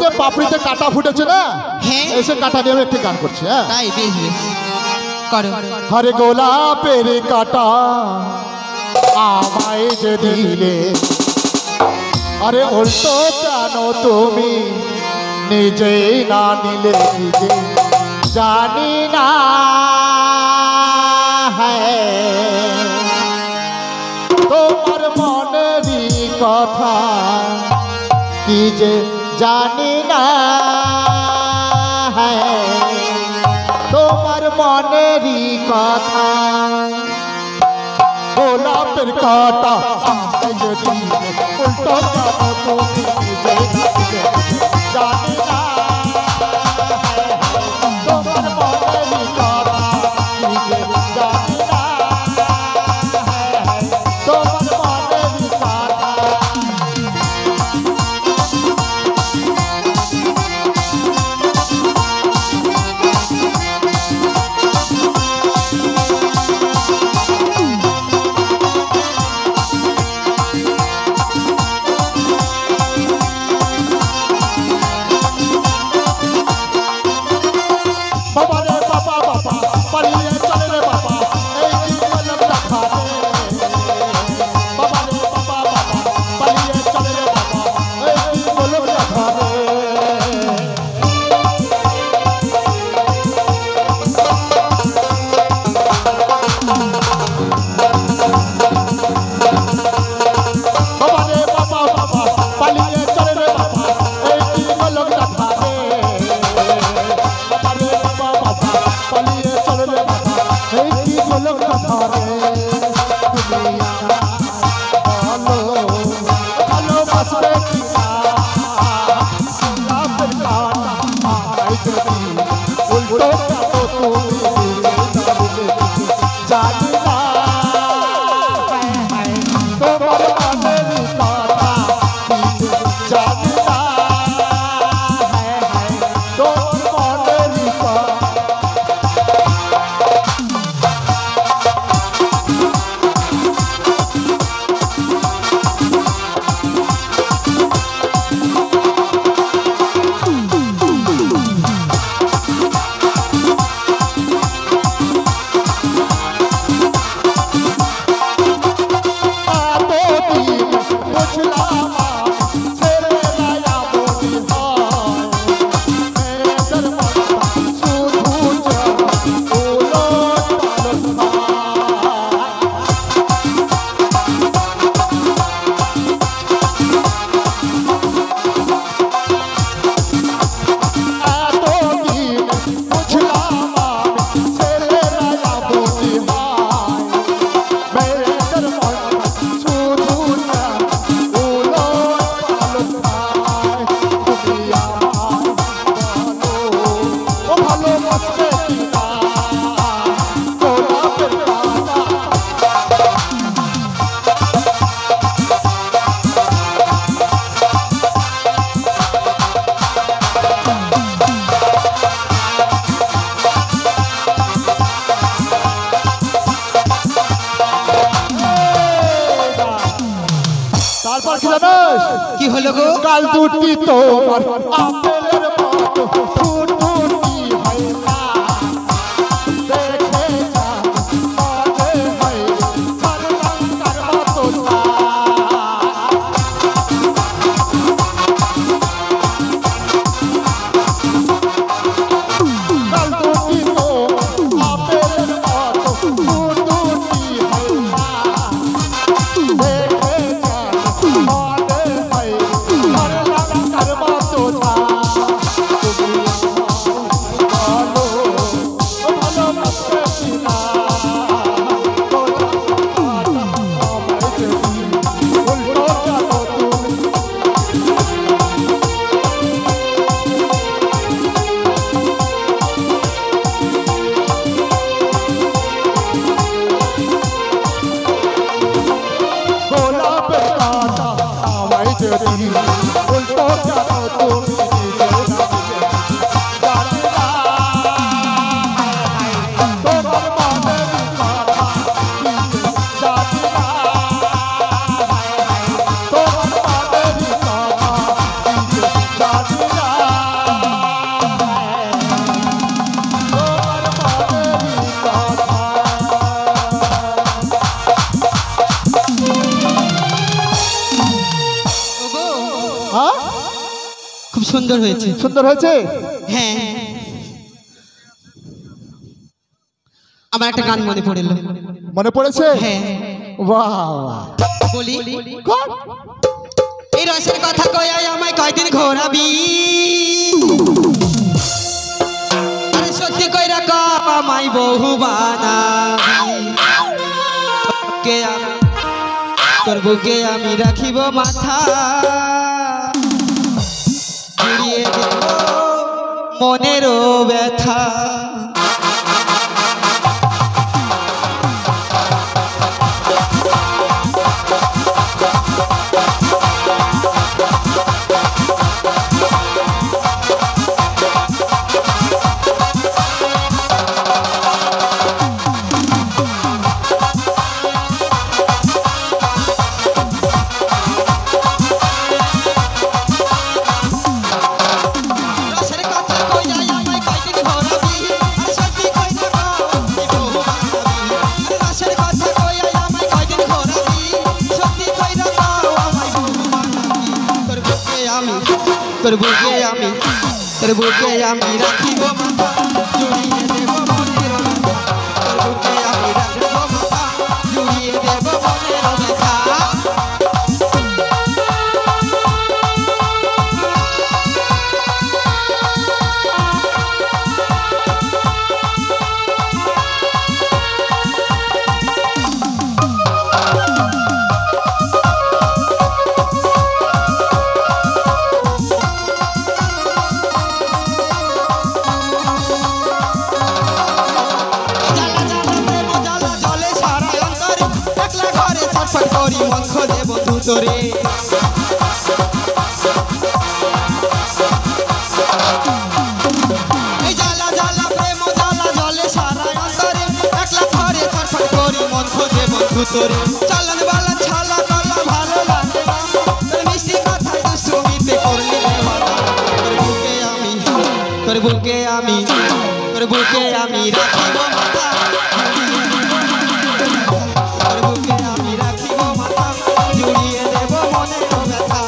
যে পাপড়িতে কাটা ফুটেছে না, হ্যাঁ এসে কাটা দিয়ে আমি একটি গান করছি। হ্যাঁ তাই বেশ বেশ করো। হরে গোলাপের কাটা আমায় যে দিলে, আরে উল্টো কেন তুমি নিজেই না নিলে, নিজে জানি না তোমার মনেরই কথা কি যে জানি না, তোমার মনেরই কথা। গোলাপের কাটা উল্টো তুমি নিজে জানি না, তোমার মনেরই কথা কি যে জানি না, তোমার মনেরই কথা। কি হলো গো? কাল দুটি তোমার আপেলের মতো ফুটফুটি হয় না, দেখে যা মনে হয় কার মতো না। কাল দুটি তোমার আপেলের মতো ফুটফুটি হয় না, দেখে যা মনে হয় কার মতো না। খুব সুন্দর হয়েছে। সুন্দর হয়েছে? হ্যাঁ, আমার একটা গান মনে পড়ল। মনে পড়েছে? হ্যাঁ, বাহ বাহ। বলি। কর। এই রসের কথা কইয়া আমায় কয়দিন ঘোরাবি, আরে সত্যি কইরা কম আমায় বহু বানাবি। তোর বুকে আমি রাখিব মাথা, জুড়িয়ে দেব মনেরও ব্যথা। তোর বুকে আমি রাখিব মাথা, জুড়িয়ে দেব মনের ব্যথা। তোর বুকে আমি রাখিব মাথা, জুড়িয়ে দেব মনের ব্যথা। করি মন খোঁজে বন্ধু তোরে, এই জ্বালা জ্বালা প্রেম জ্বালা জলে সারা অন্তরে, একলা ঘরে ছটফট করি মন খোঁজে বন্ধু তোরে। চালান বালা ছালা কলা ভালো লাগে না, তোর মিষ্টি কথায় দুষ্টুমিতে করলি দেওয়ানা। তোর বুকে আমি রাখিব মাথা, তোর বুকে আমি রাখিব মাথা, জুড়িয়ে দেব মনের ব্যথা। তোর বুকে আমি রাখিব মাথা, জুড়িয়ে দেব মনের ব্যথা।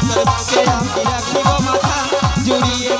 তোর বুকে আমি রাখিব মাথা, জুড়িয়ে